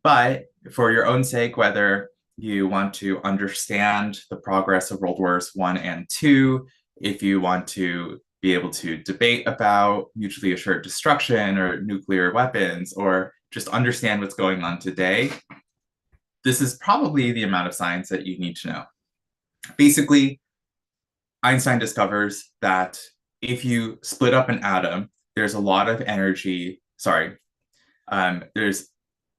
But for your own sake, whether you want to understand the progress of World Wars One and Two, if you want to be able to debate about mutually assured destruction or nuclear weapons, or just understand what's going on today, this is probably the amount of science that you need to know. Basically, Einstein discovers that if you split up an atom, there's a lot of energy. Sorry, there's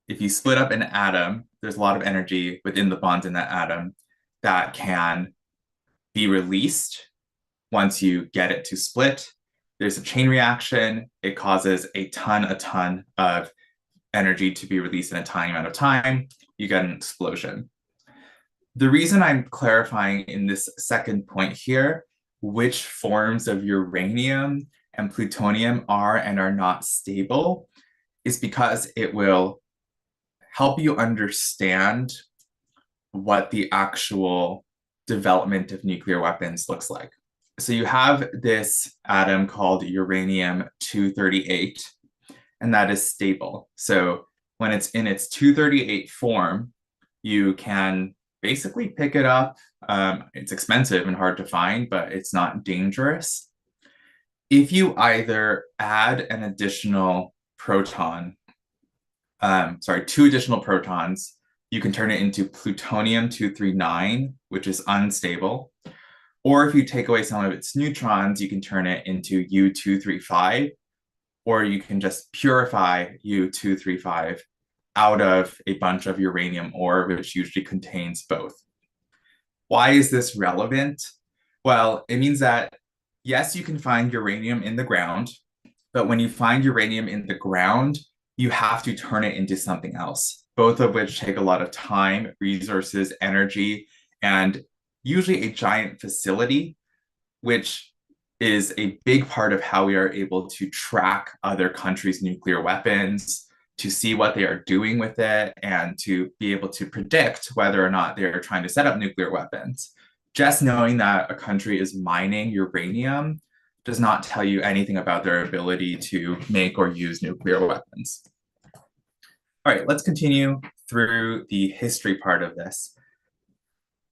if you split up an atom, there's a lot of energy within the bonds in that atom that can be released once you get it to split. There's a chain reaction. It causes a ton of energy to be released in a tiny amount of time. You get an explosion. The reason I'm clarifying in this second point here, which forms of uranium and plutonium are and are not stable, is because it will help you understand what the actual development of nuclear weapons looks like. So you have this atom called uranium 238, and that is stable. So when it's in its 238 form, you can basically pick it up. It's expensive and hard to find, but it's not dangerous. If you either add an additional proton, two additional protons, you can turn it into plutonium 239, which is unstable. Or if you take away some of its neutrons, you can turn it into U235, or you can just purify U235 out of a bunch of uranium ore, which usually contains both. Why is this relevant? Well, it means that yes, you can find uranium in the ground, but when you find uranium in the ground, you have to turn it into something else, both of which take a lot of time, resources, energy, and usually a giant facility, which is a big part of how we are able to track other countries' nuclear weapons, to see what they are doing with it, and to be able to predict whether or not they're trying to set up nuclear weapons. Just knowing that a country is mining uranium does not tell you anything about their ability to make or use nuclear weapons. All right, let's continue through the history part of this.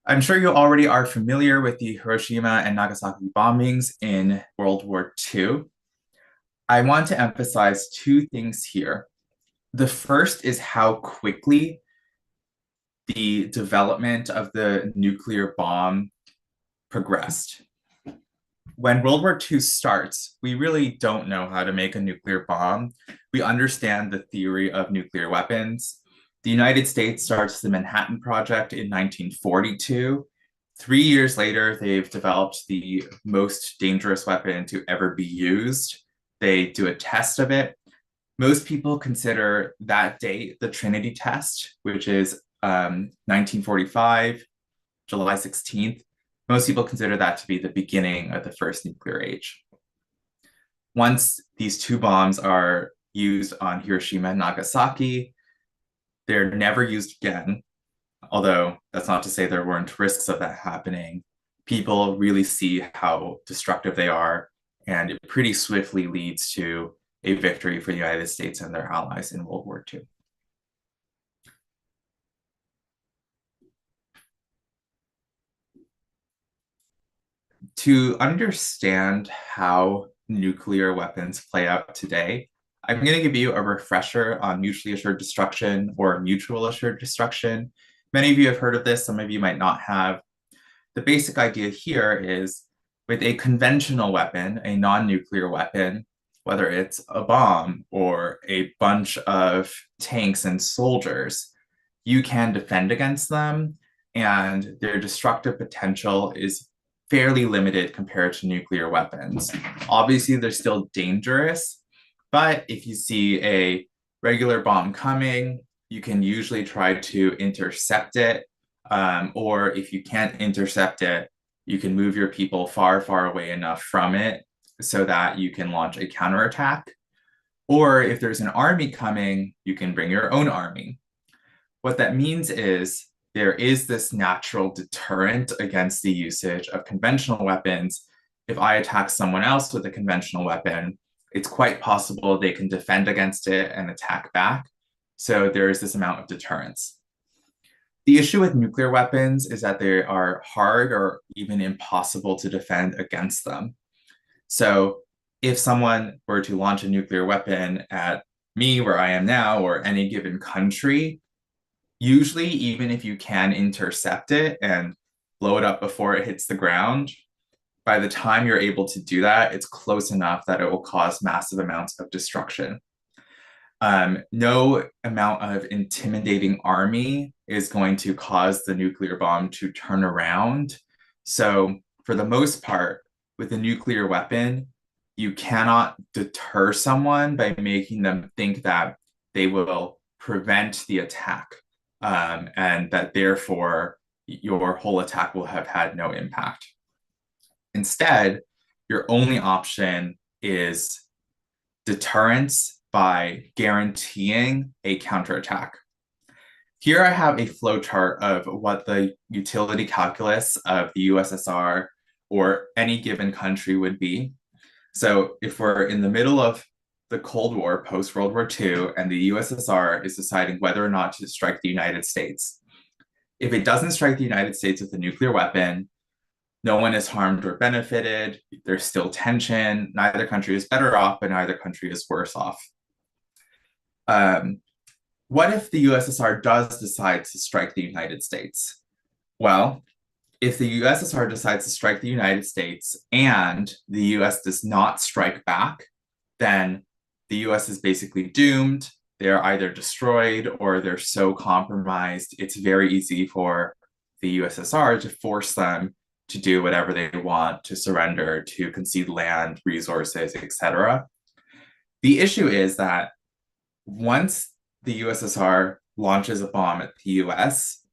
I'm sure you already are familiar with the Hiroshima and Nagasaki bombings in World War II. I want to emphasize two things here. The first is how quickly the development of the nuclear bomb progressed. When World War II starts, we really don't know how to make a nuclear bomb. We understand the theory of nuclear weapons. The United States starts the Manhattan Project in 1942. 3 years later, they've developed the most dangerous weapon to ever be used. They do a test of it. Most people consider that date the Trinity test, which is 1945, July 16th. Most people consider that to be the beginning of the first nuclear age. Once these two bombs are used on Hiroshima and Nagasaki, they're never used again, although that's not to say there weren't risks of that happening. People really see how destructive they are, and it pretty swiftly leads to a victory for the United States and their allies in World War II. To understand how nuclear weapons play out today, I'm going to give you a refresher on mutually assured destruction or mutual assured destruction. Many of you have heard of this, some of you might not have. The basic idea here is with a conventional weapon, a non-nuclear weapon, whether it's a bomb or a bunch of tanks and soldiers, you can defend against them, and their destructive potential is fairly limited compared to nuclear weapons. Obviously, they're still dangerous, but if you see a regular bomb coming, you can usually try to intercept it. Or if you can't intercept it, you can move your people far away enough from it so that you can launch a counterattack. Or if there's an army coming, you can bring your own army. What that means is there is this natural deterrent against the usage of conventional weapons. If I attack someone else with a conventional weapon, it's quite possible they can defend against it and attack back. So there is this amount of deterrence. The issue with nuclear weapons is that they are hard or even impossible to defend against them. So if someone were to launch a nuclear weapon at me, where I am now, or any given country, usually, even if you can intercept it and blow it up before it hits the ground, by the time you're able to do that, it's close enough that it will cause massive amounts of destruction. No amount of intimidating army is going to cause the nuclear bomb to turn around. So, for the most part, with a nuclear weapon, you cannot deter someone by making them think that they will prevent the attack, and that therefore your whole attack will have had no impact. Instead, your only option is deterrence by guaranteeing a counterattack. Here I have a flowchart of what the utility calculus of the USSR or any given country would be. So if we're in the middle of the Cold War, post World War II, and the USSR is deciding whether or not to strike the United States, if it doesn't strike the United States with a nuclear weapon, no one is harmed or benefited. There's still tension. Neither country is better off, but neither country is worse off. What if the USSR does decide to strike the United States? Well, if the USSR decides to strike the United States and the US does not strike back, then the US is basically doomed. They're either destroyed or they're so compromised, it's very easy for the USSR to force them to do whatever they want, to surrender, to concede land, resources, etc. The issue is that once the USSR launches a bomb at the US,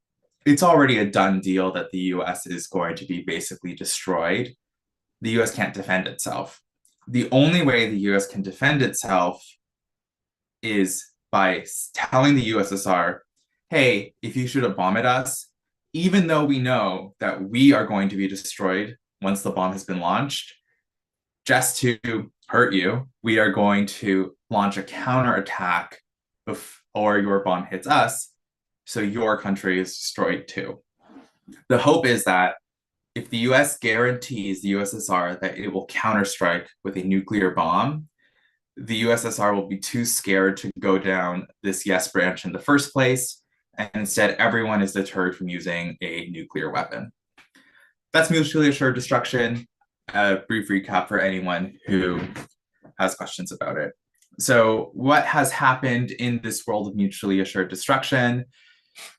it's already a done deal that the US is going to be basically destroyed. The US can't defend itself. The only way the US can defend itself is by telling the USSR, hey, if you shoot a bomb at us, even though we know that we are going to be destroyed once the bomb has been launched, just to hurt you, we are going to launch a counterattack before your bomb hits us, so your country is destroyed too. The hope is that if the US guarantees the USSR that it will counterstrike with a nuclear bomb, the USSR will be too scared to go down this yes branch in the first place, and instead everyone is deterred from using a nuclear weapon. That's mutually assured destruction. A brief recap for anyone who has questions about it. So what has happened in this world of mutually assured destruction?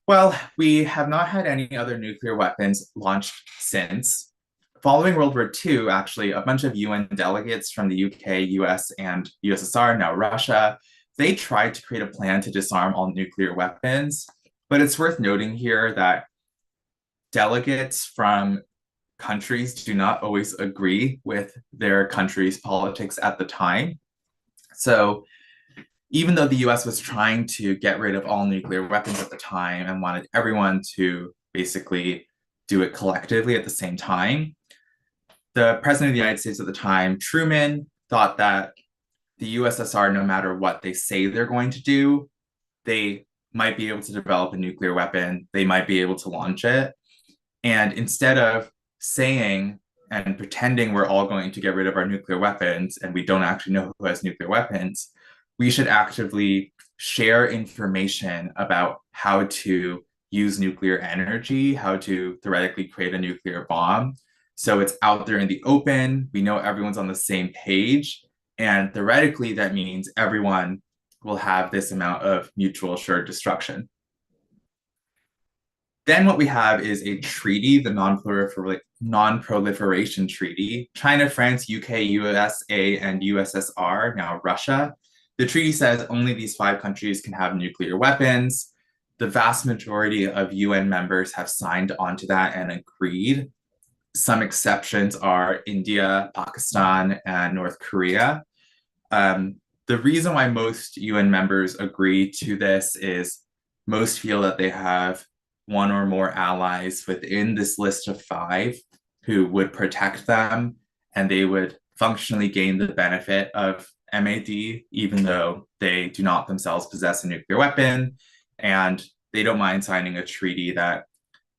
Well, we have not had any other nuclear weapons launched since. Following World War II, actually, a bunch of UN delegates from the UK, US, and USSR, now Russia, they tried to create a plan to disarm all nuclear weapons. But it's worth noting here that delegates from countries do not always agree with their country's politics at the time. So even though the US was trying to get rid of all nuclear weapons at the time and wanted everyone to basically do it collectively at the same time, the president of the United States at the time, Truman, thought that the USSR, no matter what they say they're going to do, they might be able to develop a nuclear weapon, they might be able to launch it. And instead of saying and pretending we're all going to get rid of our nuclear weapons and we don't actually know who has nuclear weapons, we should actively share information about how to use nuclear energy, how to theoretically create a nuclear bomb. So it's out there in the open, we know everyone's on the same page, and theoretically that means everyone will have this amount of mutual assured destruction. Then what we have is a treaty, the Non-Proliferation Treaty. China, France, UK, USA, and USSR, now Russia. The treaty says only these 5 countries can have nuclear weapons. The vast majority of UN members have signed onto that and agreed. Some exceptions are India, Pakistan, and North Korea. The reason why most UN members agree to this is most feel that they have one or more allies within this list of 5 who would protect them, and they would functionally gain the benefit of MAD, even though they do not themselves possess a nuclear weapon, and they don't mind signing a treaty that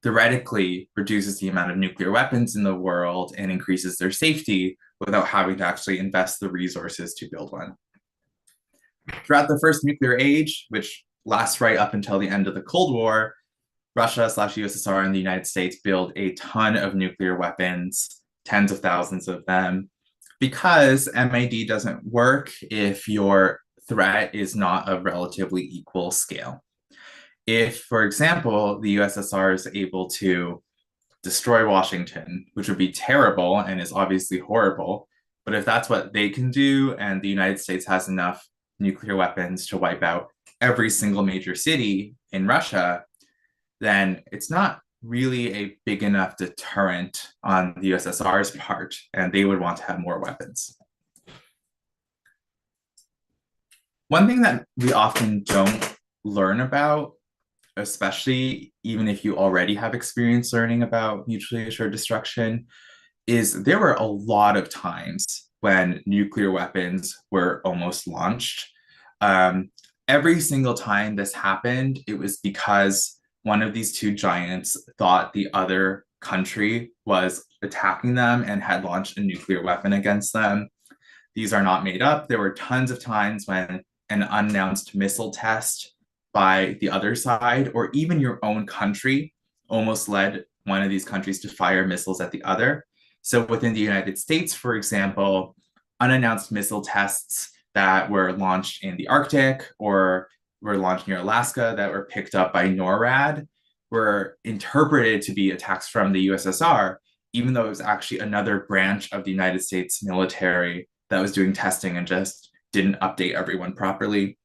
theoretically reduces the amount of nuclear weapons in the world and increases their safety without having to actually invest the resources to build one. Throughout the first nuclear age, which lasts right up until the end of the Cold War, Russia/USSR and the United States build a ton of nuclear weapons, tens of thousands of them, because MAD doesn't work if your threat is not of relatively equal scale. If, for example, the USSR is able to destroy Washington, which would be terrible and is obviously horrible, but if that's what they can do and the United States has enough nuclear weapons to wipe out every single major city in Russia, then it's not really a big enough deterrent on the USSR's part, and they would want to have more weapons. One thing that we often don't learn about, especially even if you already have experience learning about mutually assured destruction, is there were a lot of times when nuclear weapons were almost launched. Every single time this happened, it was because one of these two giants thought the other country was attacking them and had launched a nuclear weapon against them. These are not made up. There were tons of times when an unannounced missile test by the other side, or even your own country, almost led one of these countries to fire missiles at the other. So within the United States, for example, unannounced missile tests that were launched in the Arctic or were launched near Alaska that were picked up by NORAD were interpreted to be attacks from the USSR, even though it was actually another branch of the United States military that was doing testing and just didn't update everyone properly.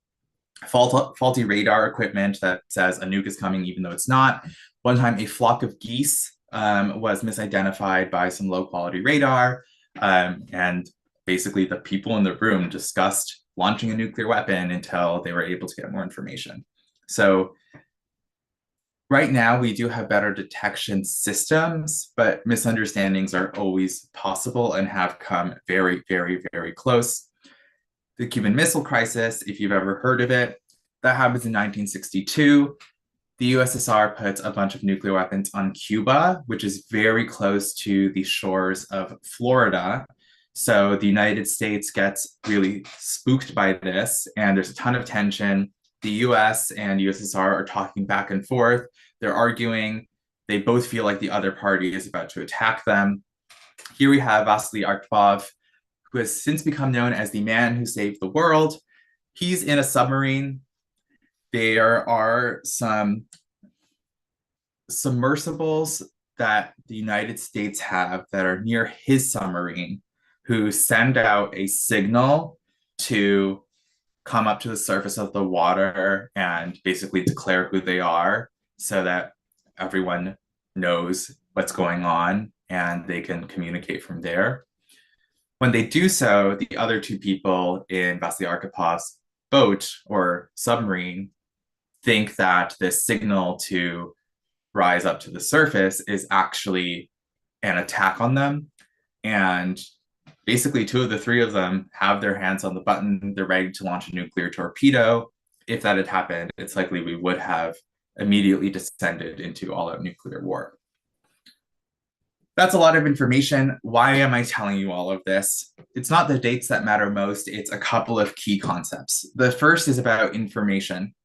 Faulty radar equipment that says a nuke is coming even though it's not. One time a flock of geese was misidentified by some low quality radar, and basically the people in the room discussed launching a nuclear weapon until they were able to get more information. So right now we do have better detection systems, but misunderstandings are always possible and have come very, very, very close. The Cuban Missile Crisis, if you've ever heard of it, that happens in 1962. The USSR puts a bunch of nuclear weapons on Cuba, which is very close to the shores of Florida. So the United States gets really spooked by this, and there's a ton of tension. The US and USSR are talking back and forth. They're arguing. They both feel like the other party is about to attack them. Here we have Vasily Arkhipov, who has since become known as the man who saved the world. He's in a submarine. There are some submersibles that the United States have that are near his submarine, who send out a signal to come up to the surface of the water and basically declare who they are so that everyone knows what's going on and they can communicate from there. When they do so, the other two people in Vasily Arkhipov's boat or submarine think that this signal to rise up to the surface is actually an attack on them. And basically, two of the three of them have their hands on the button. They're ready to launch a nuclear torpedo. If that had happened, it's likely we would have immediately descended into all-out nuclear war. That's a lot of information. Why am I telling you all of this? It's not the dates that matter most. It's a couple of key concepts. The first is about information.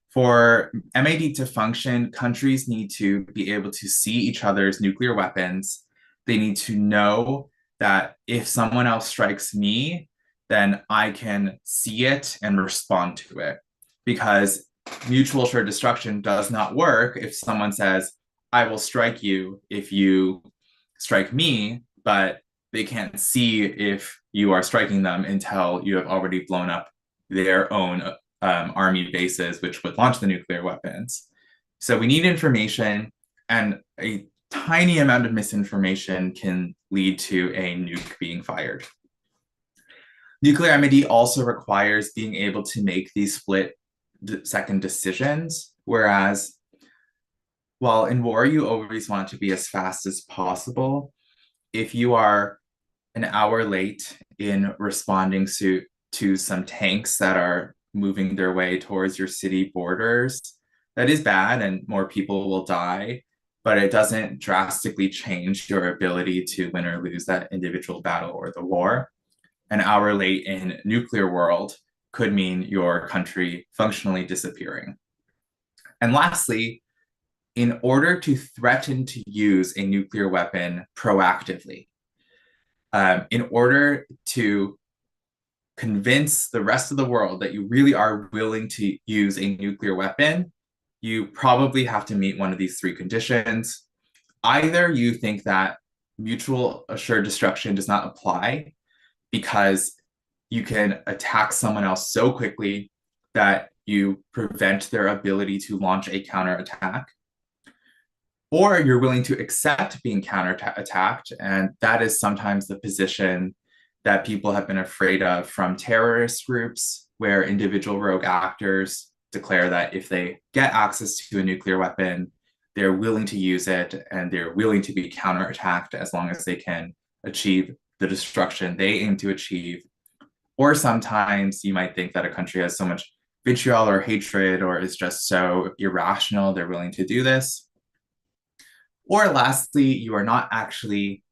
For MAD to function, countries need to be able to see each other's nuclear weapons. They need to know that if someone else strikes me, then I can see it and respond to it. Because mutual assured destruction does not work if someone says, I will strike you if you strike me, but they can't see if you are striking them until you have already blown up their own army bases, which would launch the nuclear weapons. So we need information, and a tiny amount of misinformation can lead to a nuke being fired. Nuclear MAD also requires being able to make these split-second decisions, whereas while in war you always want to be as fast as possible, if you are an hour late in responding to some tanks that are moving their way towards your city borders, that is bad and more people will die, but it doesn't drastically change your ability to win or lose that individual battle or the war. An hour late in nuclear world could mean your country functionally disappearing. And lastly, in order to threaten to use a nuclear weapon proactively, in order to convince the rest of the world that you really are willing to use a nuclear weapon, you probably have to meet one of these three conditions. Either you think that mutual assured destruction does not apply because you can attack someone else so quickly that you prevent their ability to launch a counterattack, or you're willing to accept being counterattacked, and that is sometimes the position that people have been afraid of from terrorist groups, where individual rogue actors declare that if they get access to a nuclear weapon, they're willing to use it and they're willing to be counterattacked as long as they can achieve the destruction they aim to achieve. Or sometimes you might think that a country has so much vitriol or hatred or is just so irrational, they're willing to do this. Or lastly, you are not actually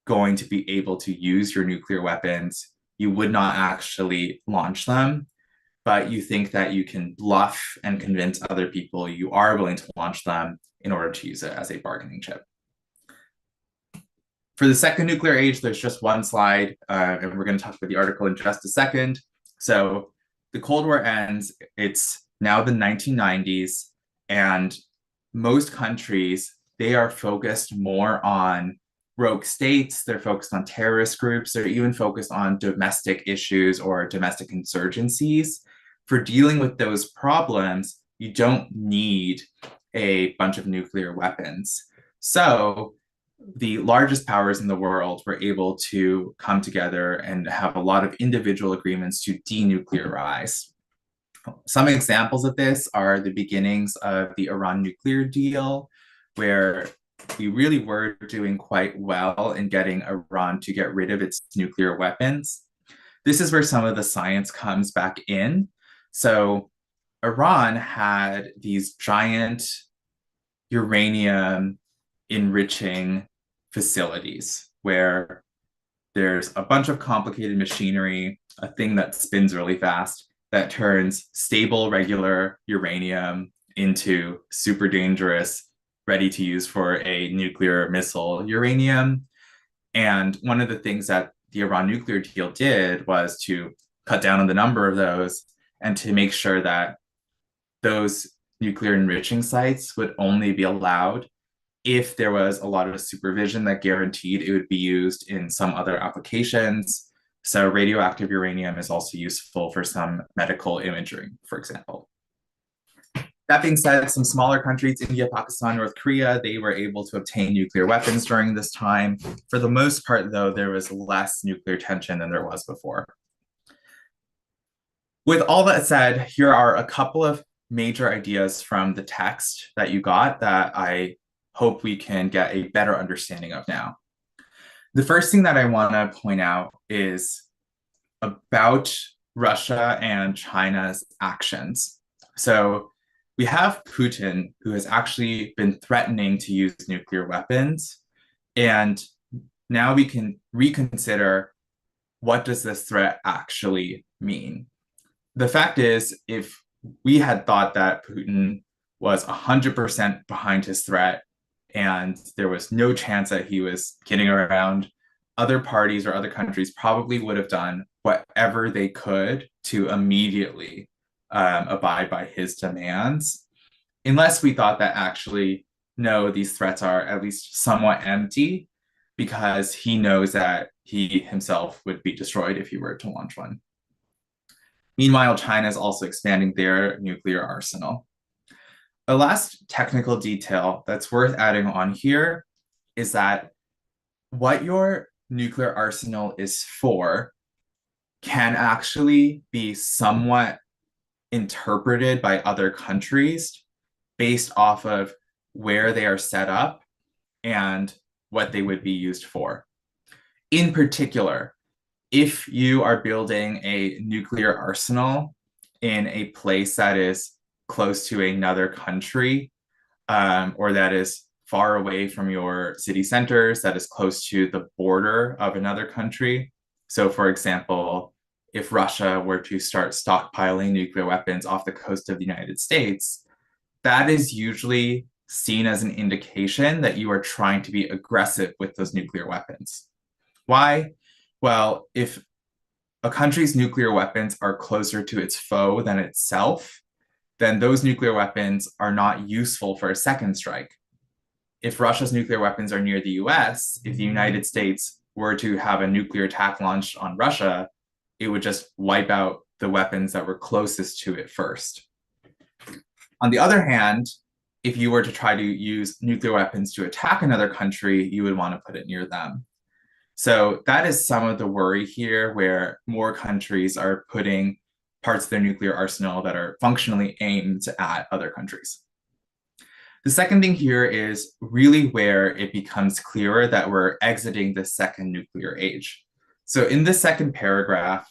going to be able to use your nuclear weapons. You would not actually launch them, but you think that you can bluff and convince other people you are willing to launch them in order to use it as a bargaining chip. For the second nuclear age, there's just one slide, and we're going to talk about the article in just a second. So the Cold War ends, it's now the 1990s, and most countries, they are focused more on rogue states, they're focused on terrorist groups, they're even focused on domestic issues or domestic insurgencies. For dealing with those problems, you don't need a bunch of nuclear weapons. So the largest powers in the world were able to come together and have a lot of individual agreements to denuclearize. Some examples of this are the beginnings of the Iran nuclear deal, where we really were doing quite well in getting Iran to get rid of its nuclear weapons. This is where some of the science comes back in. So Iran had these giant uranium enriching facilities where there's a bunch of complicated machinery, a thing that spins really fast that turns stable, regular uranium into super dangerous, ready to use for a nuclear missile uranium. And one of the things that the Iran nuclear deal did was to cut down on the number of those and to make sure that those nuclear enriching sites would only be allowed if there was a lot of supervision that guaranteed it would be used in some other applications. So radioactive uranium is also useful for some medical imaging, for example. That being said, some smaller countries, India, Pakistan, North Korea, they were able to obtain nuclear weapons during this time. For the most part, though, there was less nuclear tension than there was before. With all that said, here are a couple of major ideas from the text that you got that I hope we can get a better understanding of now. The first thing that I want to point out is about Russia and China's actions. So we have Putin, who has actually been threatening to use nuclear weapons. And now we can reconsider, what does this threat actually mean? The fact is, if we had thought that Putin was 100% behind his threat and there was no chance that he was kidding around, other parties or other countries probably would have done whatever they could to immediately abide by his demands, unless we thought that actually, no, these threats are at least somewhat empty, because he knows that he himself would be destroyed if he were to launch one. Meanwhile, China is also expanding their nuclear arsenal. A last technical detail that's worth adding on here is that what your nuclear arsenal is for can actually be somewhat interpreted by other countries based off of where they are set up and what they would be used for. In particular, if you are building a nuclear arsenal in a place that is close to another country, or that is far away from your city centers, that is close to the border of another country. So, for example, if Russia were to start stockpiling nuclear weapons off the coast of the United States, that is usually seen as an indication that you are trying to be aggressive with those nuclear weapons. Why? Well, if a country's nuclear weapons are closer to its foe than itself, then those nuclear weapons are not useful for a second strike. If Russia's nuclear weapons are near the US, if the United States were to have a nuclear attack launched on Russia, it would just wipe out the weapons that were closest to it first. On the other hand, if you were to try to use nuclear weapons to attack another country, you would want to put it near them. So that is some of the worry here, where more countries are putting parts of their nuclear arsenal that are functionally aimed at other countries. The second thing here is really where it becomes clearer that we're exiting the second nuclear age. So in the second paragraph,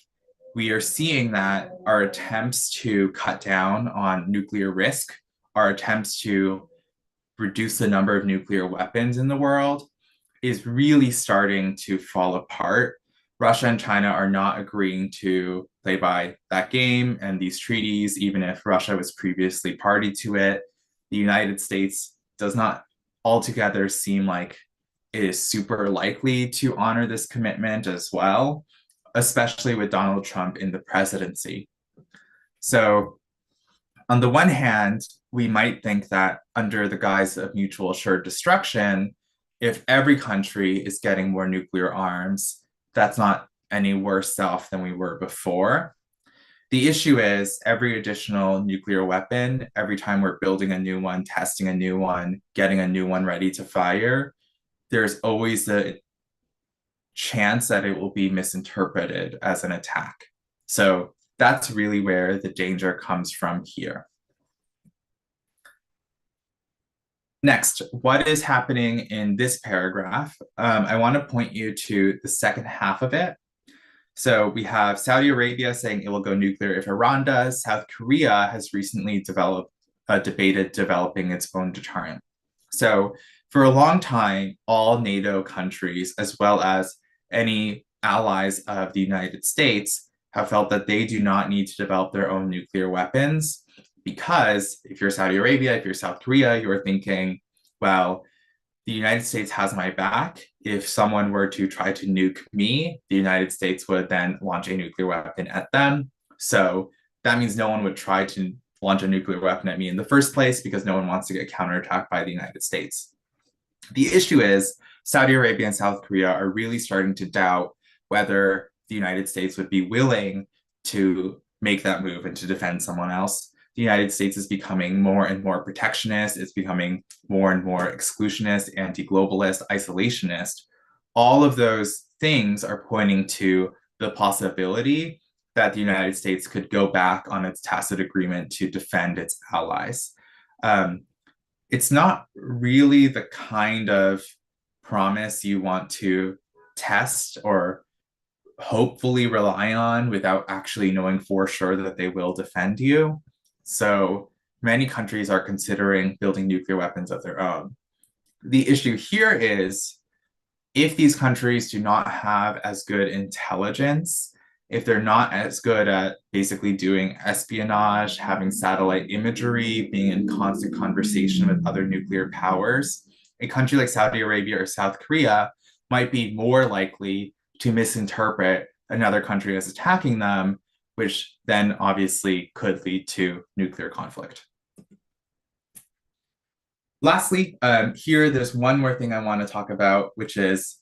we are seeing that our attempts to cut down on nuclear risk, our attempts to reduce the number of nuclear weapons in the world, is really starting to fall apart. Russia and China are not agreeing to play by that game and these treaties, even if Russia was previously party to it. The United States does not altogether seem like it is super likely to honor this commitment as well, especially with Donald Trump in the presidency. So, on the one hand, we might think that under the guise of mutual assured destruction, if every country is getting more nuclear arms, that's not any worse off than we were before. The issue is every additional nuclear weapon, every time we're building a new one, testing a new one, getting a new one ready to fire, there's always the chance that it will be misinterpreted as an attack. So that's really where the danger comes from here. Next, what is happening in this paragraph? I want to point you to the second half of it. So we have Saudi Arabia saying it will go nuclear if Iran does. South Korea has recently debated developing its own deterrent. So for a long time, all NATO countries, as well as any allies of the United States, have felt that they do not need to develop their own nuclear weapons, because if you're Saudi Arabia, if you're South Korea, you're thinking, well, the United States has my back. If someone were to try to nuke me, the United States would then launch a nuclear weapon at them. So that means no one would try to launch a nuclear weapon at me in the first place, because no one wants to get counterattacked by the United States. The issue is Saudi Arabia and South Korea are really starting to doubt whether the United States would be willing to make that move and to defend someone else. The United States is becoming more and more protectionist. It's becoming more and more exclusionist, anti-globalist, isolationist. All of those things are pointing to the possibility that the United States could go back on its tacit agreement to defend its allies. It's not really the kind of promise you want to test or hopefully rely on without actually knowing for sure that they will defend you. So many countries are considering building nuclear weapons of their own. The issue here is if these countries do not have as good intelligence, if they're not as good at basically doing espionage, having satellite imagery, being in constant conversation with other nuclear powers, a country like Saudi Arabia or South Korea might be more likely to misinterpret another country as attacking them, which then obviously could lead to nuclear conflict. Lastly, here, there's one more thing I want to talk about, which is,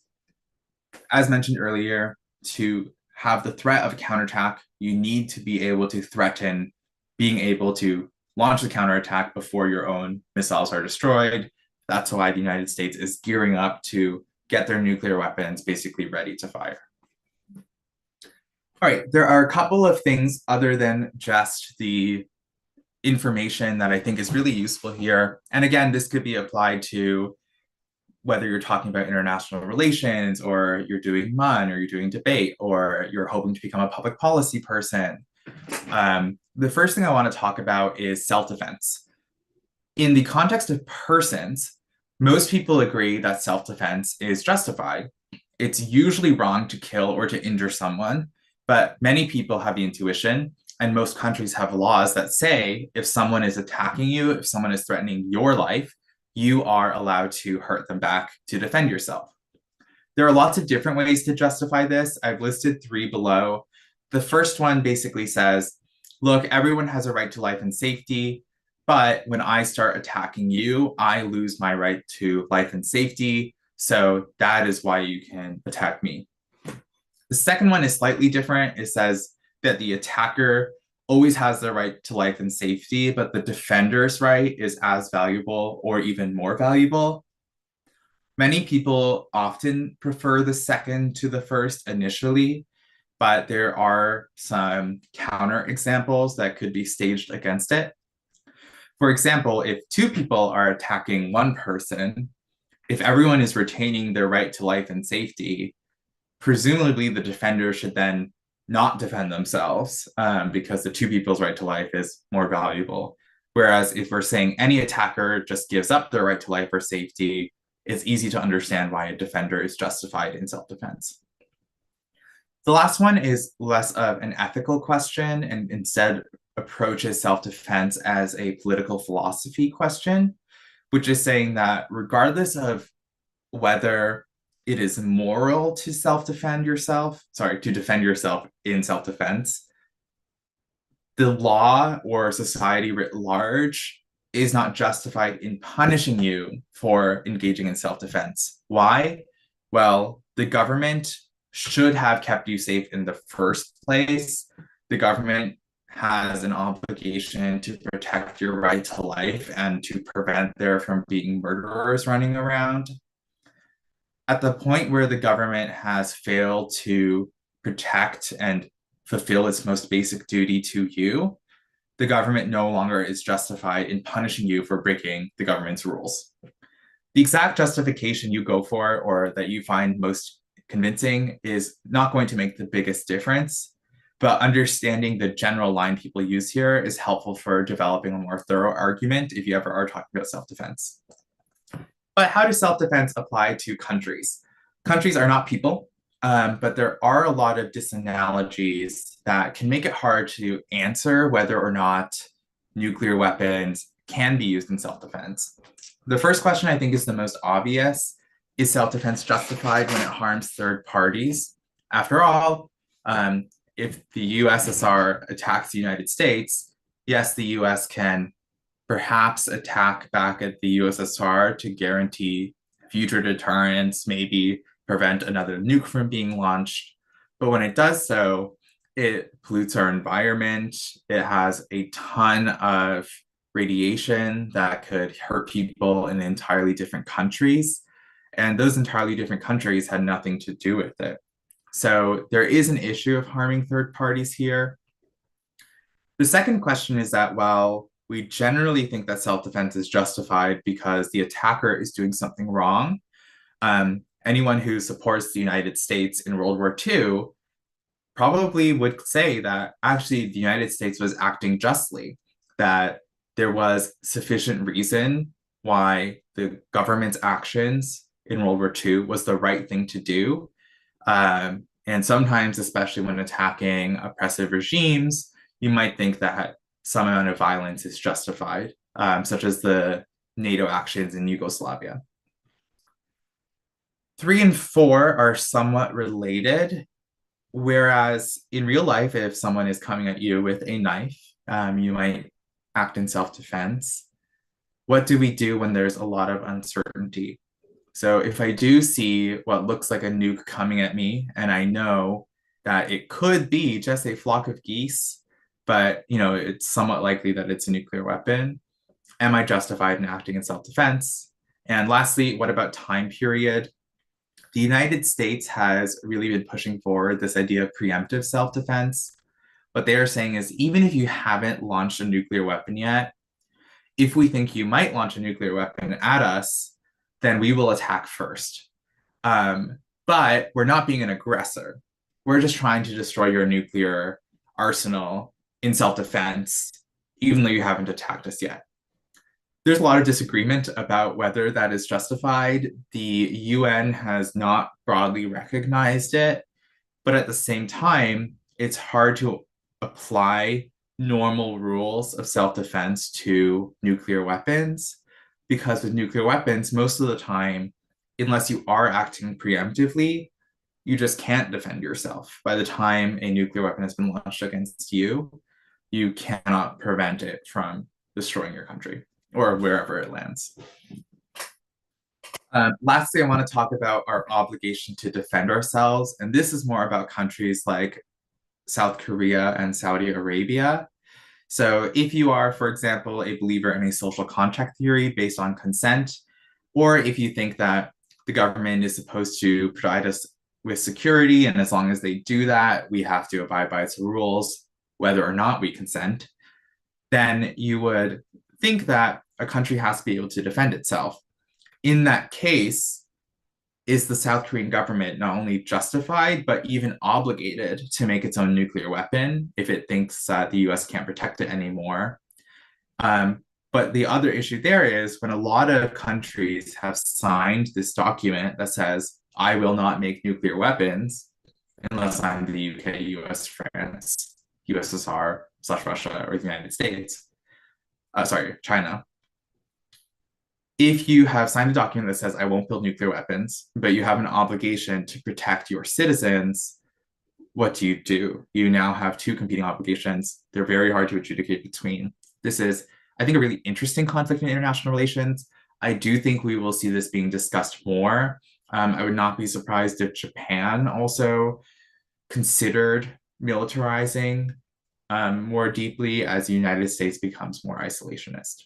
as mentioned earlier, to have the threat of a counterattack, you need to be able to threaten being able to launch the counterattack before your own missiles are destroyed. That's why the United States is gearing up to get their nuclear weapons basically ready to fire. All right, there are a couple of things other than just the information that I think is really useful here. And again, this could be applied to whether you're talking about international relations or you're doing MUN or you're doing debate or you're hoping to become a public policy person. The first thing I want to talk about is self-defense. In the context of persons, most people agree that self-defense is justified. It's usually wrong to kill or to injure someone, but many people have the intuition, and most countries have laws that say if someone is attacking you, if someone is threatening your life, you are allowed to hurt them back to defend yourself. There are lots of different ways to justify this. I've listed three below. The first one basically says, look, everyone has a right to life and safety, but when I start attacking you, I lose my right to life and safety. So that is why you can attack me. The second one is slightly different. It says that the attacker always has the right to life and safety, but the defender's right is as valuable or even more valuable. Many people often prefer the second to the first initially, but there are some counter examples that could be staged against it. For example, if two people are attacking one person, if everyone is retaining their right to life and safety, presumably the defender should then not defend themselves because the two people's right to life is more valuable. Whereas if we're saying any attacker just gives up their right to life or safety, it's easy to understand why a defender is justified in self-defense. The last one is less of an ethical question and instead approaches self-defense as a political philosophy question, which is saying that regardless of whether it is moral to self-defend yourself, to defend yourself in self-defense, the law or society writ large is not justified in punishing you for engaging in self-defense. Why? Well, the government should have kept you safe in the first place. The government has an obligation to protect your right to life and to prevent there from being murderers running around. At the point where the government has failed to protect and fulfill its most basic duty to you, the government no longer is justified in punishing you for breaking the government's rules. The exact justification you go for or that you find most convincing is not going to make the biggest difference, but understanding the general line people use here is helpful for developing a more thorough argument if you ever are talking about self-defense. But how does self-defense apply to countries? Countries are not people, but there are a lot of disanalogies that can make it hard to answer whether or not nuclear weapons can be used in self-defense. The first question I think is the most obvious. Is self-defense justified when it harms third parties? After all, if the USSR attacks the United States, yes, the US can perhaps attack back at the USSR to guarantee future deterrence, maybe prevent another nuke from being launched. But when it does so, it pollutes our environment. It has a ton of radiation that could hurt people in entirely different countries. And those entirely different countries had nothing to do with it. So there is an issue of harming third parties here. The second question is that while we generally think that self-defense is justified because the attacker is doing something wrong, anyone who supports the United States in World War II probably would say that actually the United States was acting justly, that there was sufficient reason why the government's actions in World War II was the right thing to do. And sometimes, especially when attacking oppressive regimes, you might think that some amount of violence is justified, such as the NATO actions in Yugoslavia. 3 and 4 are somewhat related, whereas in real life, if someone is coming at you with a knife, you might act in self-defense. What do we do when there's a lot of uncertainty? So if I do see what looks like a nuke coming at me, and I know that it could be just a flock of geese, but it's somewhat likely that it's a nuclear weapon, am I justified in acting in self-defense? And lastly, what about time period? The United States has really been pushing forward this idea of preemptive self-defense. What they are saying is even if you haven't launched a nuclear weapon yet, if we think you might launch a nuclear weapon at us, then we will attack first. But we're not being an aggressor. We're just trying to destroy your nuclear arsenal in self-defense, even though you haven't attacked us yet. There's a lot of disagreement about whether that is justified. The UN has not broadly recognized it, but at the same time, it's hard to apply normal rules of self-defense to nuclear weapons, because with nuclear weapons, most of the time, unless you are acting preemptively, you just can't defend yourself. By the time a nuclear weapon has been launched against you, you cannot prevent it from destroying your country or wherever it lands. Lastly, I want to talk about our obligation to defend ourselves. And this is more about countries like South Korea and Saudi Arabia. So if you are, for example, a believer in a social contract theory based on consent, or if you think that the government is supposed to provide us with security, and as long as they do that, we have to abide by its rules, whether or not we consent, then you would think that a country has to be able to defend itself. In that case, is the South Korean government not only justified, but even obligated to make its own nuclear weapon if it thinks that the US can't protect it anymore? But the other issue there is when a lot of countries have signed this document that says, I will not make nuclear weapons unless I'm the UK, US, France, USSR/Russia, or the United States. China. If you have signed a document that says, I won't build nuclear weapons, but you have an obligation to protect your citizens, what do? You now have two competing obligations. They're very hard to adjudicate between. This is, I think, a really interesting conflict in international relations. I do think we will see this being discussed more. I would not be surprised if Japan also considered militarizing more deeply as the United States becomes more isolationist.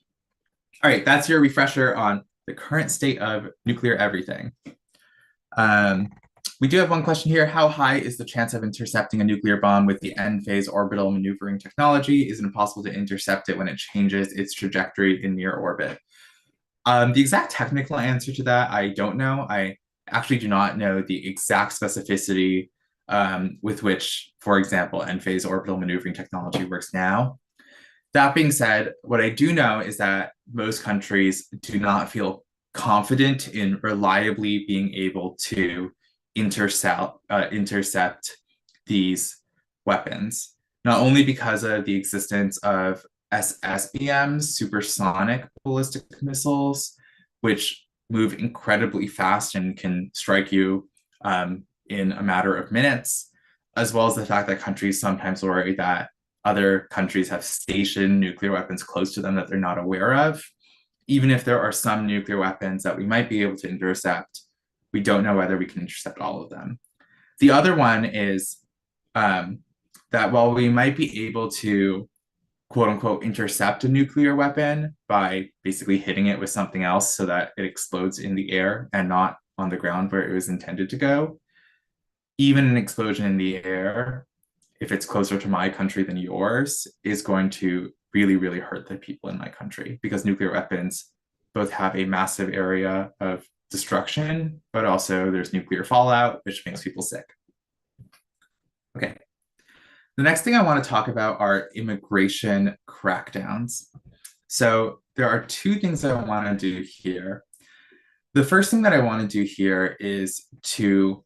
All right, that's your refresher on the current state of nuclear everything. We do have one question here. How high is the chance of intercepting a nuclear bomb with the end-phase orbital maneuvering technology? Is it impossible to intercept it when it changes its trajectory in near orbit? The exact technical answer to that, I don't know. I actually do not know the exact specificity with which, for example, end-phase orbital maneuvering technology works now. That being said, what I do know is that most countries do not feel confident in reliably being able to intercept these weapons, not only because of the existence of SSBMs, supersonic ballistic missiles, which move incredibly fast and can strike you in a matter of minutes, as well as the fact that countries sometimes worry that other countries have stationed nuclear weapons close to them that they're not aware of. Even if there are some nuclear weapons that we might be able to intercept, we don't know whether we can intercept all of them. The other one is that while we might be able to, quote unquote, intercept a nuclear weapon by basically hitting it with something else so that it explodes in the air and not on the ground where it was intended to go, even an explosion in the air, if it's closer to my country than yours, is going to really, really hurt the people in my country, because nuclear weapons both have a massive area of destruction, but also there's nuclear fallout, which makes people sick. Okay. The next thing I want to talk about are immigration crackdowns. So there are two things I want to do here. The first thing that I want to do here is to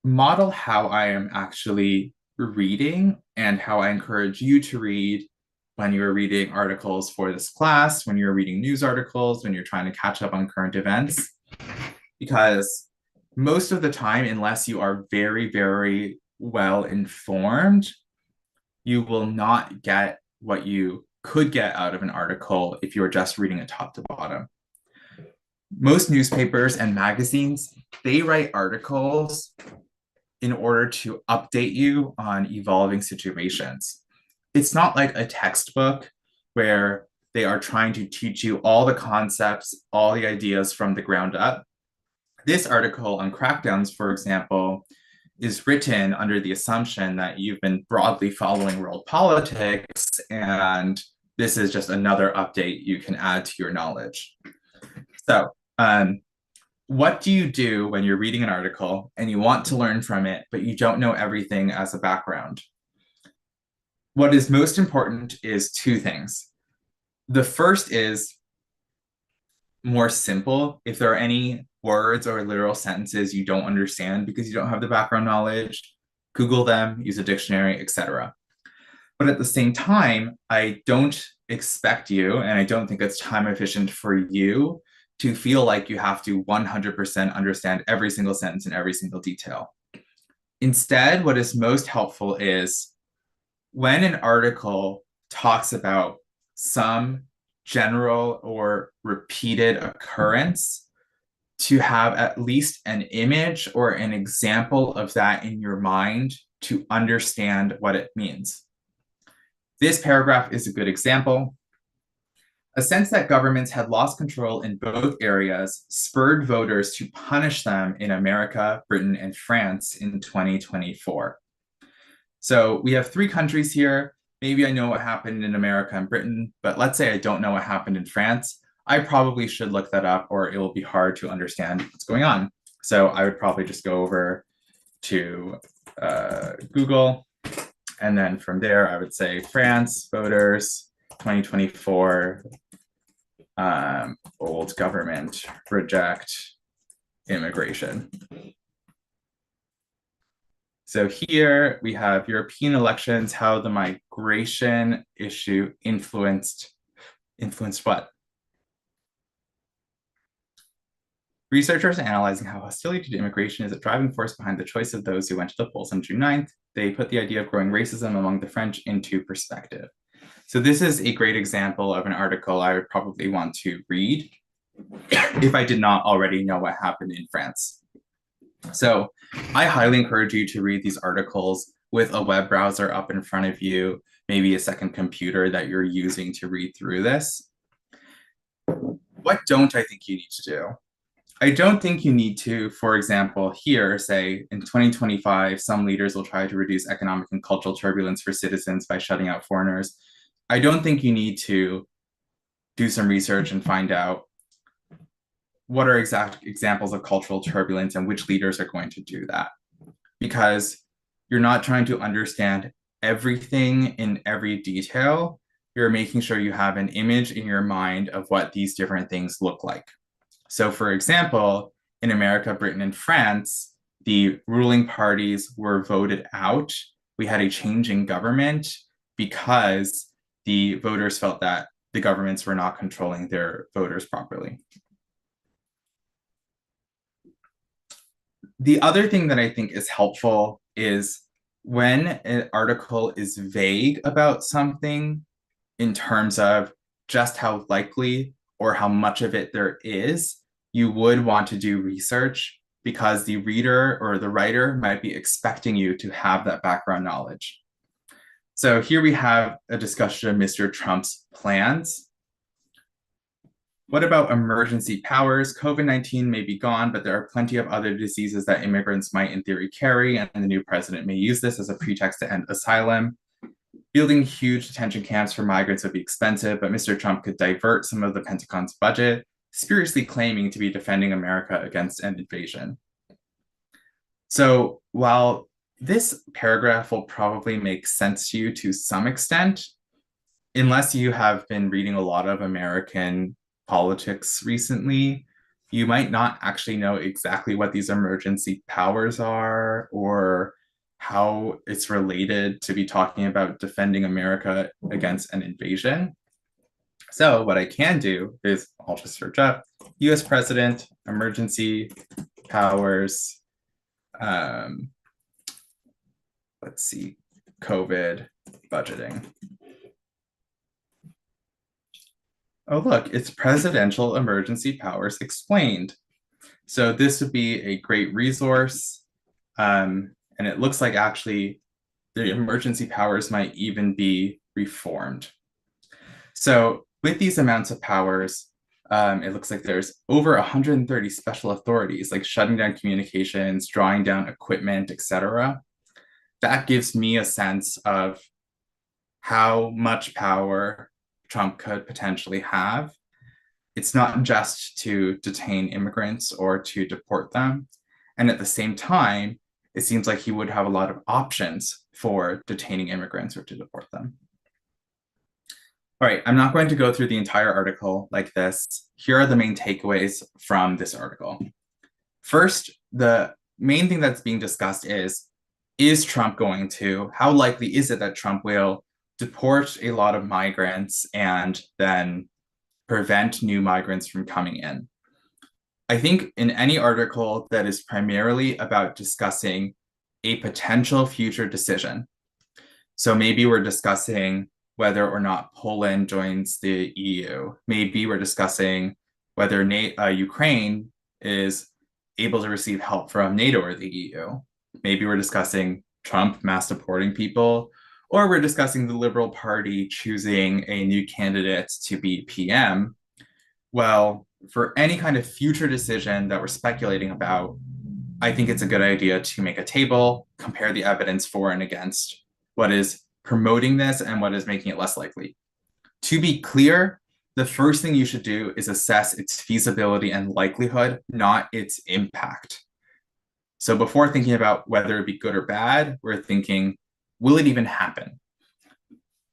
model how I am actually reading and how I encourage you to read when you're reading articles for this class, when you're reading news articles, when you're trying to catch up on current events. Because most of the time, unless you are very, very well informed, you will not get what you could get out of an article if you were just reading it top to bottom. Most newspapers and magazines, they write articles in order to update you on evolving situations. It's not like a textbook where they are trying to teach you all the concepts, all the ideas from the ground up. This article on crackdowns, for example, is written under the assumption that you've been broadly following world politics, and this is just another update you can add to your knowledge. So Um, what do you do when you're reading an article and you want to learn from it, but you don't know everything as a background? What is most important is two things. The first is more simple. If there are any words or literal sentences you don't understand because you don't have the background knowledge, Google them, use a dictionary, etc. But at the same time, I don't expect you, and I don't think it's time efficient for you to feel like you have to 100% understand every single sentence and every single detail. Instead, what is most helpful is when an article talks about some general or repeated occurrence, to have at least an image or an example of that in your mind to understand what it means. This paragraph is a good example. A sense that governments had lost control in both areas spurred voters to punish them in America, Britain, and France in 2024. So we have three countries here. Maybe I know what happened in America and Britain, but let's say I don't know what happened in France. I probably should look that up or it will be hard to understand what's going on. So I would probably just go over to Google. And then from there, I would say France, voters, 2024, old government, reject immigration. So here we have European elections, how the migration issue influenced what? Researchers are analyzing how hostility to immigration is a driving force behind the choice of those who went to the polls on June 9th. They put the idea of growing racism among the French into perspective. So this is a great example of an article I would probably want to read if I did not already know what happened in France. So I highly encourage you to read these articles with a web browser up in front of you, maybe a second computer that you're using to read through this. What don't I think you need to do? I don't think you need to, for example, here say in 2025, some leaders will try to reduce economic and cultural turbulence for citizens by shutting out foreigners. I don't think you need to do some research and find out what are exact examples of cultural turbulence and which leaders are going to do that. Because you're not trying to understand everything in every detail. You're making sure you have an image in your mind of what these different things look like. So for example, in America, Britain, and France, the ruling parties were voted out. We had a change in government because the voters felt that the governments were not controlling their voters properly. The other thing that I think is helpful is when an article is vague about something in terms of just how likely or how much of it there is, you would want to do research because the reader or the writer might be expecting you to have that background knowledge. So here we have a discussion of Mr. Trump's plans. What about emergency powers? COVID-19 may be gone, but there are plenty of other diseases that immigrants might in theory carry, and the new president may use this as a pretext to end asylum. Building huge detention camps for migrants would be expensive, but Mr. Trump could divert some of the Pentagon's budget, spuriously claiming to be defending America against an invasion. So while this paragraph will probably make sense to you to some extent, unless you have been reading a lot of American politics recently, you might not actually know exactly what these emergency powers are or how it's related to be talking about defending America against an invasion. So what I can do is I'll just search up US President, emergency powers, let's see, COVID budgeting. Oh, look, it's Presidential Emergency Powers Explained. So this would be a great resource. And it looks like actually the emergency powers might even be reformed. So with these amounts of powers, it looks like there's over 130 special authorities, like shutting down communications, drawing down equipment, etc. That gives me a sense of how much power Trump could potentially have. it's not just to detain immigrants or to deport them. And at the same time, it seems like he would have a lot of options for detaining immigrants or to deport them. All right, I'm not going to go through the entire article like this. Here are the main takeaways from this article. First, the main thing that's being discussed is Trump going to, how likely is it that Trump will deport a lot of migrants and then prevent new migrants from coming in? I think in any article that is primarily about discussing a potential future decision, so maybe we're discussing whether or not Poland joins the EU. Maybe we're discussing whether Ukraine is able to receive help from NATO or the EU. Maybe we're discussing Trump mass deporting people, or we're discussing the Liberal Party choosing a new candidate to be PM. Well, for any kind of future decision that we're speculating about, I think it's a good idea to make a table, compare the evidence for and against what is promoting this and what is making it less likely. To be clear, the first thing you should do is assess its feasibility and likelihood, not its impact. So before thinking about whether it'd be good or bad, we're thinking, will it even happen?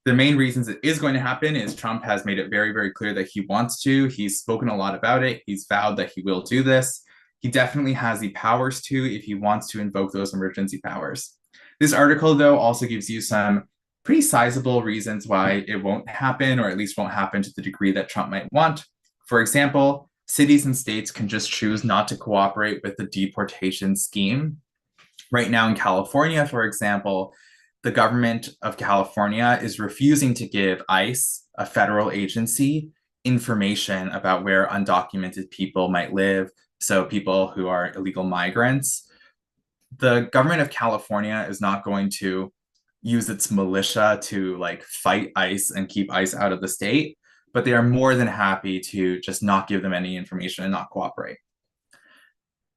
The main reasons it is going to happen is Trump has made it very, very clear that he wants to. He's spoken a lot about it. He's vowed that he will do this. He definitely has the powers to if he wants to invoke those emergency powers. This article, though, also gives you some pretty sizable reasons why it won't happen, or at least won't happen to the degree that Trump might want. For example, cities and states can just choose not to cooperate with the deportation scheme. Right now in California, for example, the government of California is refusing to give ICE, a federal agency, information about where undocumented people might live, so people who are illegal migrants. The government of California is not going to use its militia to fight ICE and keep ICE out of the state, but they are more than happy to just not give them any information and not cooperate.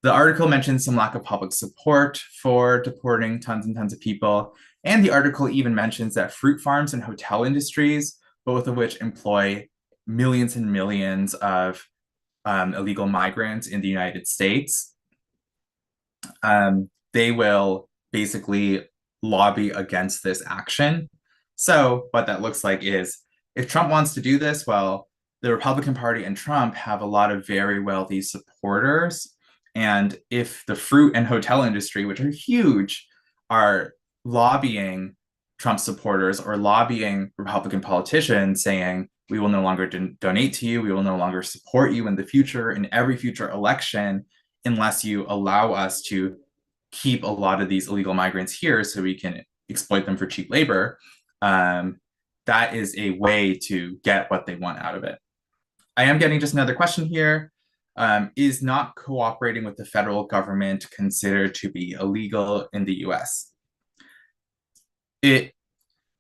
The article mentions some lack of public support for deporting tons and tons of people. And the article even mentions that fruit farms and hotel industries, both of which employ millions and millions of illegal migrants in the United States, they will basically lobby against this action. So what that looks like is if Trump wants to do this, well, the Republican Party and Trump have a lot of very wealthy supporters. And if the fruit and hotel industry, which are huge, are lobbying Trump supporters or lobbying Republican politicians saying, we will no longer donate to you, we will no longer support you in the future, in every future election, unless you allow us to keep a lot of these illegal migrants here so we can exploit them for cheap labor, that is a way to get what they want out of it. I am getting just another question here. Is not cooperating with the federal government considered to be illegal in the US? It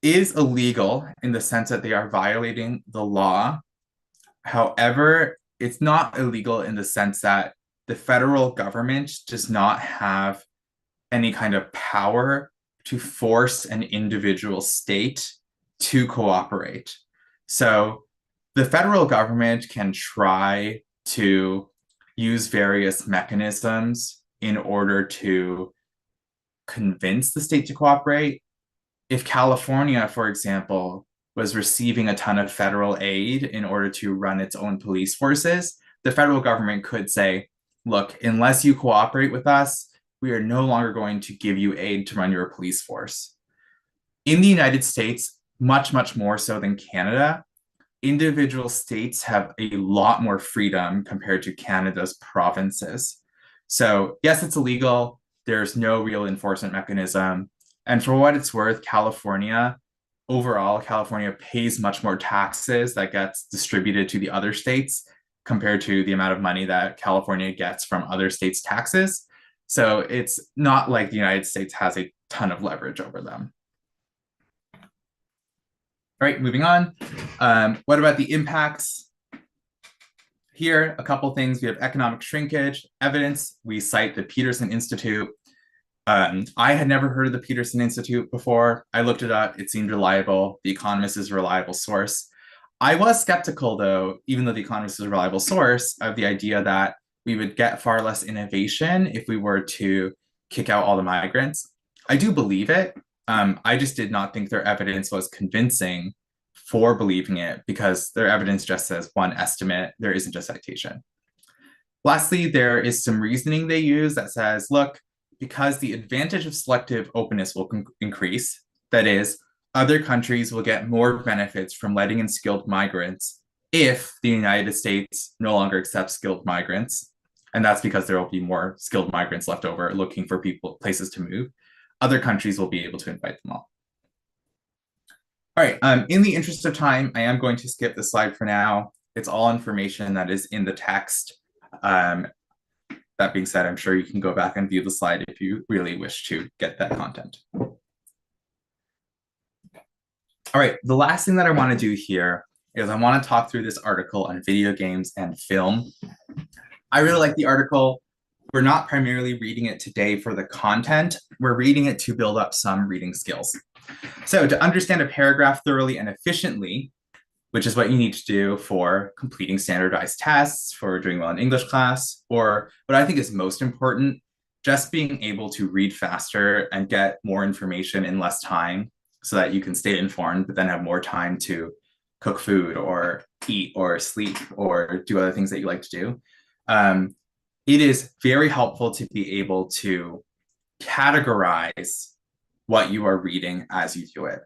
is illegal in the sense that they are violating the law. However, it's not illegal in the sense that the federal government does not have any kind of power to force an individual state to cooperate. So the federal government can try to use various mechanisms in order to convince the state to cooperate. If California, for example, was receiving a ton of federal aid in order to run its own police forces, the federal government could say, look, unless you cooperate with us, we are no longer going to give you aid to run your police force. In the United States, much, much more so than Canada, individual states have a lot more freedom compared to Canada's provinces. So yes, it's illegal. There's no real enforcement mechanism. And for what it's worth, California pays much more taxes that gets distributed to the other states compared to the amount of money that California gets from other states' taxes. So it's not like the United States has a ton of leverage over them. All right, moving on. What about the impacts? Here, a couple things. We have economic shrinkage, evidence. We cite the Peterson Institute. I had never heard of the Peterson Institute before. I looked it up. It seemed reliable. The Economist is a reliable source. I was skeptical, though, even though The Economist is a reliable source, of the idea that we would get far less innovation if we were to kick out all the migrants. I do believe it. I just did not think their evidence was convincing for believing it because their evidence just says one estimate. There isn't a citation. Lastly, there is some reasoning they use that says, look, because the advantage of selective openness will increase, that is, other countries will get more benefits from letting in skilled migrants if the United States no longer accepts skilled migrants. And that's because there will be more skilled migrants left over looking for places to move. Other countries will be able to invite them all. All right, in the interest of time, I am going to skip the slide for now. It's all information that is in the text. That being said, I'm sure you can go back and view the slide if you really wish to get that content. All right, the last thing that I want to do here is I want to talk through this article on video games and film. I really like the article. We're not primarily reading it today for the content. We're reading it to build up some reading skills. So to understand a paragraph thoroughly and efficiently, which is what you need to do for completing standardized tests, for doing well in English class, or what I think is most important, just being able to read faster and get more information in less time so that you can stay informed, but then have more time to cook food or eat or sleep or do other things that you like to do. It is very helpful to be able to categorize what you are reading as you do it.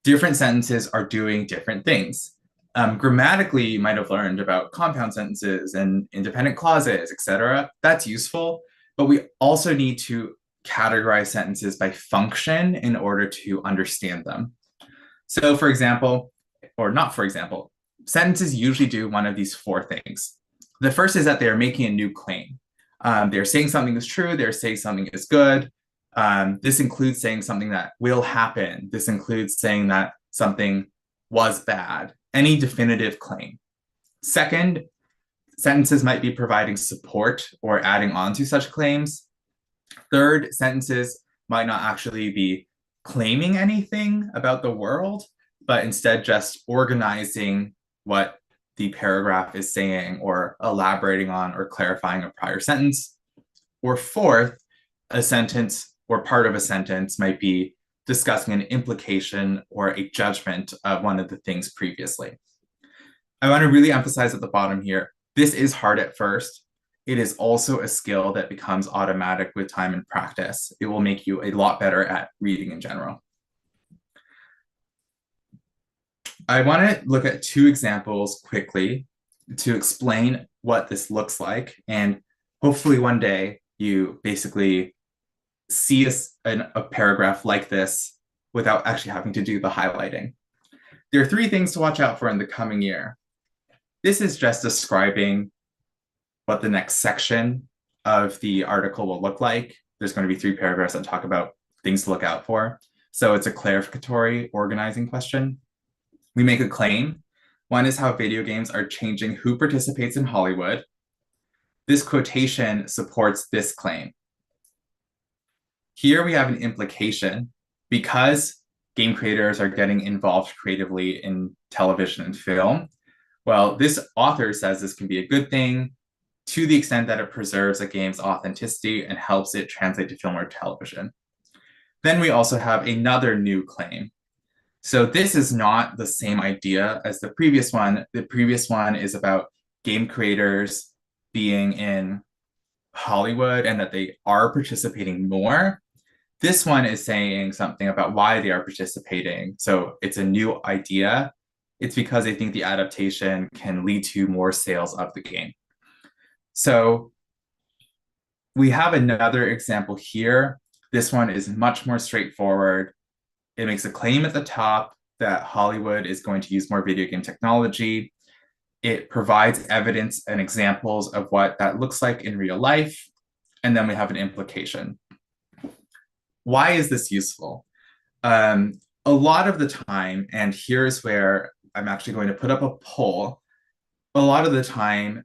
Different sentences are doing different things. Grammatically, you might have learned about compound sentences and independent clauses, etc. That's useful, but we also need to categorize sentences by function in order to understand them. So for example, or not for example, sentences usually do one of these four things. The first is that they are making a new claim. They're saying something is true, they're saying something is good. This includes saying something that will happen. This includes saying that something was bad, any definitive claim. Second, sentences might be providing support or adding on to such claims. Third, sentences might not actually be claiming anything about the world, but instead just organizing what the paragraph is saying or elaborating on or clarifying a prior sentence. Or fourth, a sentence or part of a sentence might be discussing an implication or a judgment of one of the things previously. I want to really emphasize at the bottom here, this is hard at first. It is also a skill that becomes automatic with time and practice. It will make you a lot better at reading in general. I want to look at two examples quickly to explain what this looks like. And hopefully one day you basically see a paragraph like this without actually having to do the highlighting. There are three things to watch out for in the coming year. This is just describing what the next section of the article will look like. There's going to be three paragraphs that talk about things to look out for. So it's a clarificatory organizing question. We make a claim. One is how video games are changing who participates in Hollywood. This quotation supports this claim. Here we have an implication. Because game creators are getting involved creatively in television and film, well, this author says this can be a good thing to the extent that it preserves a game's authenticity and helps it translate to film or television. Then we also have another new claim. So this is not the same idea as the previous one. The previous one is about game creators being in Hollywood and that they are participating more. This one is saying something about why they are participating. So it's a new idea. It's because they think the adaptation can lead to more sales of the game. So we have another example here. This one is much more straightforward. It makes a claim at the top that Hollywood is going to use more video game technology. It provides evidence and examples of what that looks like in real life. And then we have an implication. Why is this useful? A lot of the time, and here's where I'm actually going to put up a poll. A lot of the time,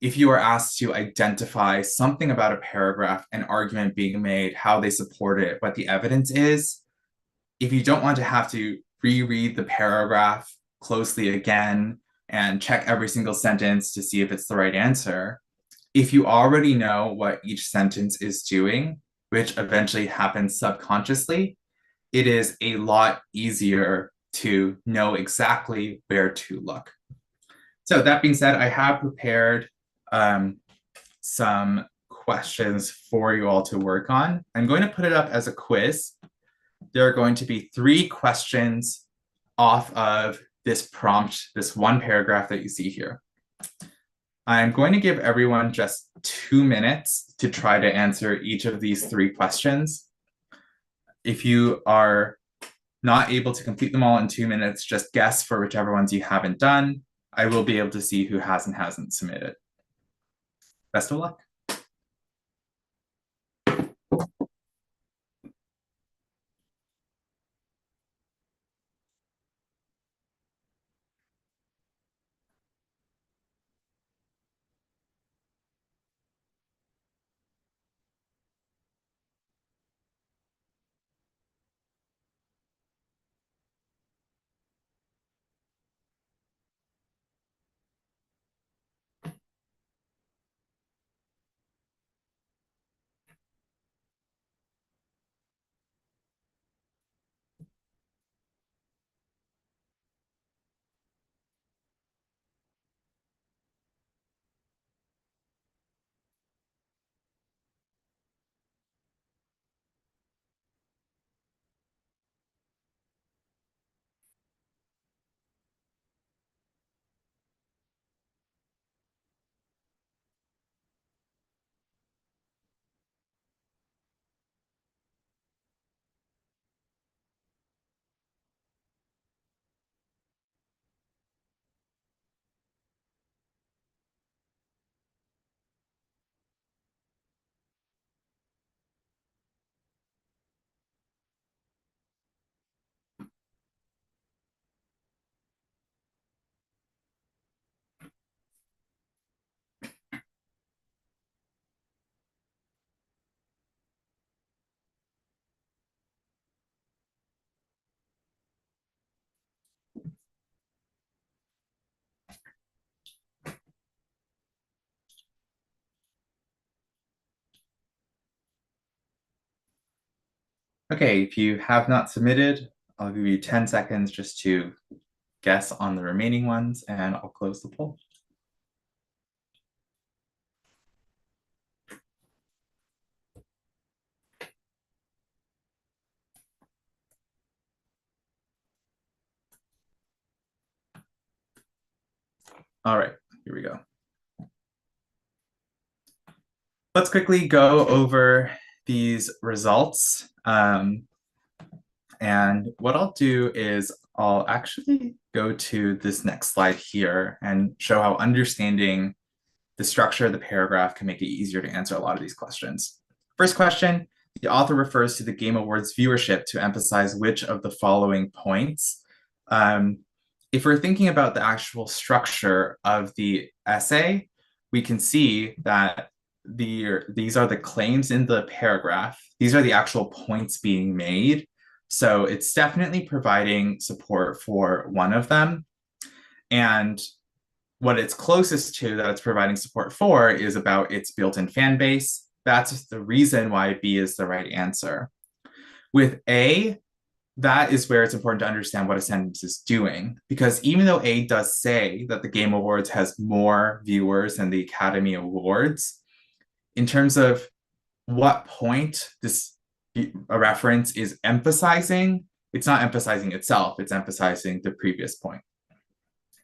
if you are asked to identify something about a paragraph, an argument being made, how they support it, what the evidence is, if you don't want to have to reread the paragraph closely again and check every single sentence to see if it's the right answer. If you already know what each sentence is doing, which eventually happens subconsciously, it is a lot easier to know exactly where to look. So that being said, I have prepared some questions for you all to work on. I'm going to put it up as a quiz. There are going to be 3 questions off of this prompt, this one paragraph that you see here. I'm going to give everyone just 2 minutes to try to answer each of these 3 questions. If you are not able to complete them all in 2 minutes, just guess for whichever ones you haven't done. I will be able to see who has and hasn't submitted. Best of luck. Okay, if you have not submitted, I'll give you 10 seconds just to guess on the remaining ones, and I'll close the poll. All right, here we go. Let's quickly go over these results. And what I'll do is I'll actually go to this next slide here and show how understanding the structure of the paragraph can make it easier to answer a lot of these questions. First question, the author refers to the Game Awards viewership to emphasize which of the following points. If we're thinking about the actual structure of the essay, we can see that these are the claims in the paragraph. These are the actual points being made. So it's definitely providing support for one of them. And what it's closest to that it's providing support for is about its built-in fan base. That's the reason why B is the right answer. With A, that is where it's important to understand what a sentence is doing, because even though A does say that the Game Awards has more viewers than the Academy Awards, in terms of what point this a reference is emphasizing, it's not emphasizing itself, it's emphasizing the previous point.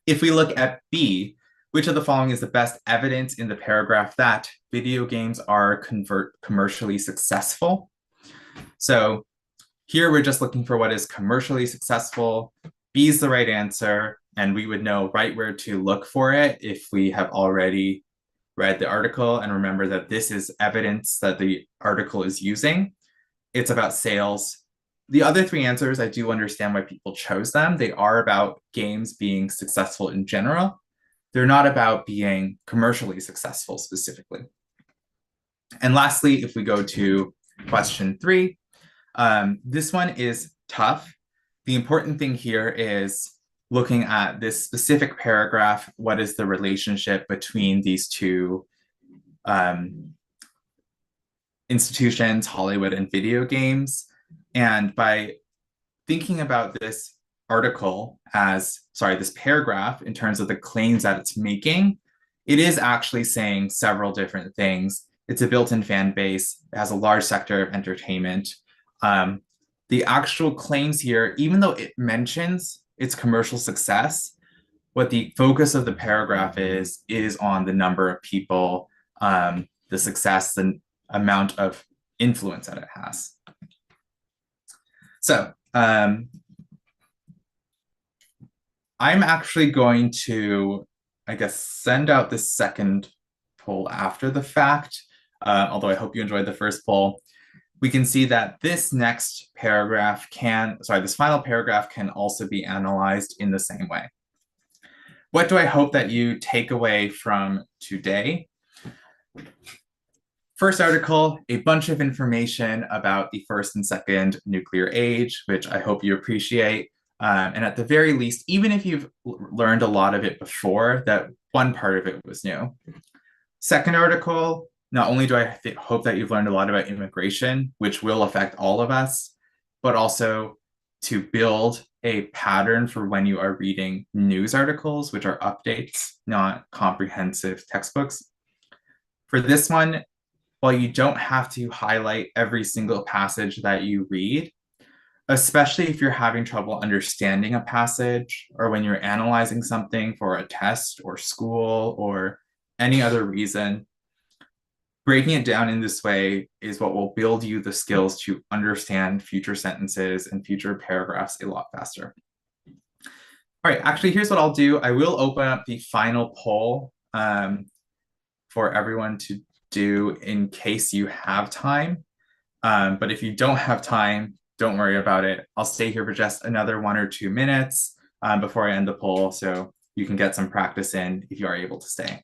If we look at B, which of the following is the best evidence in the paragraph that video games are commercially successful? So here we're just looking for what is commercially successful. B is the right answer, and we would know right where to look for it if we have already read the article and remember that this is evidence that the article is using. It's about sales. The other 3 answers, I do understand why people chose them. They are about games being successful in general. They're not about being commercially successful specifically. And lastly, if we go to question 3, this one is tough. The important thing here is looking at this specific paragraph, what is the relationship between these two institutions, Hollywood and video games. And by thinking about this this paragraph in terms of the claims that it's making, it is actually saying several different things. It's a built-in fan base, it has a large sector of entertainment. The actual claims here, even though it mentions its commercial success, what the focus of the paragraph is on the number of people, the success, the amount of influence that it has. So I'm actually going to, I guess, send out this second poll after the fact, although I hope you enjoyed the first poll. We can see that this next paragraph this final paragraph can also be analyzed in the same way. What do I hope that you take away from today? First article, a bunch of information about the first and second nuclear age, which I hope you appreciate. And at the very least, even if you've learned a lot of it before, that one part of it was new. Second article, not only do I hope that you've learned a lot about immigration, which will affect all of us, but also to build a pattern for when you are reading news articles, which are updates, not comprehensive textbooks. For this one, while you don't have to highlight every single passage that you read, especially if you're having trouble understanding a passage or when you're analyzing something for a test or school or any other reason, breaking it down in this way is what will build you the skills to understand future sentences and future paragraphs a lot faster. All right, actually, here's what I'll do. I will open up the final poll for everyone to do in case you have time. But if you don't have time, don't worry about it. I'll stay here for just another 1 or 2 minutes before I end the poll, so you can get some practice in if you are able to stay.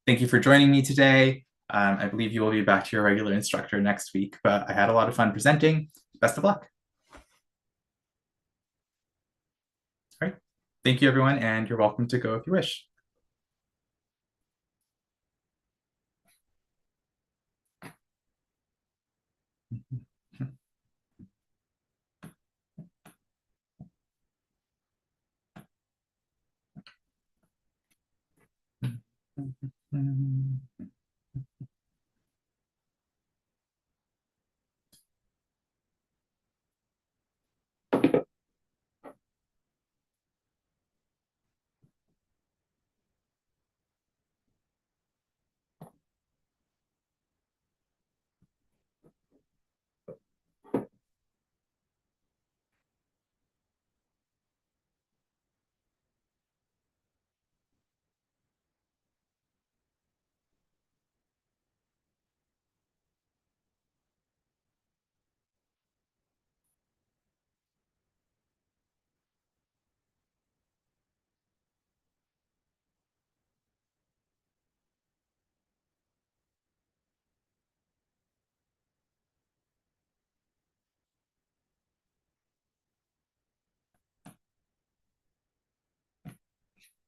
Thank you for joining me today. I believe you will be back to your regular instructor next week, but I had a lot of fun presenting. Best of luck. All right. Thank you, everyone, and you're welcome to go if you wish.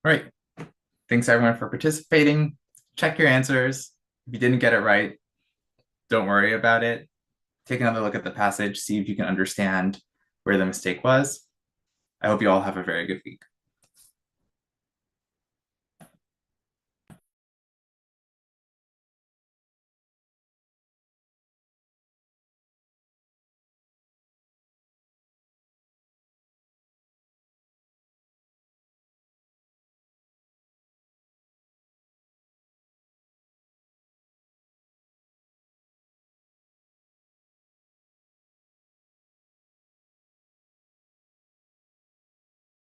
All right. Thanks, everyone, for participating. Check your answers. If you didn't get it right, don't worry about it. Take another look at the passage, see if you can understand where the mistake was. I hope you all have a very good week.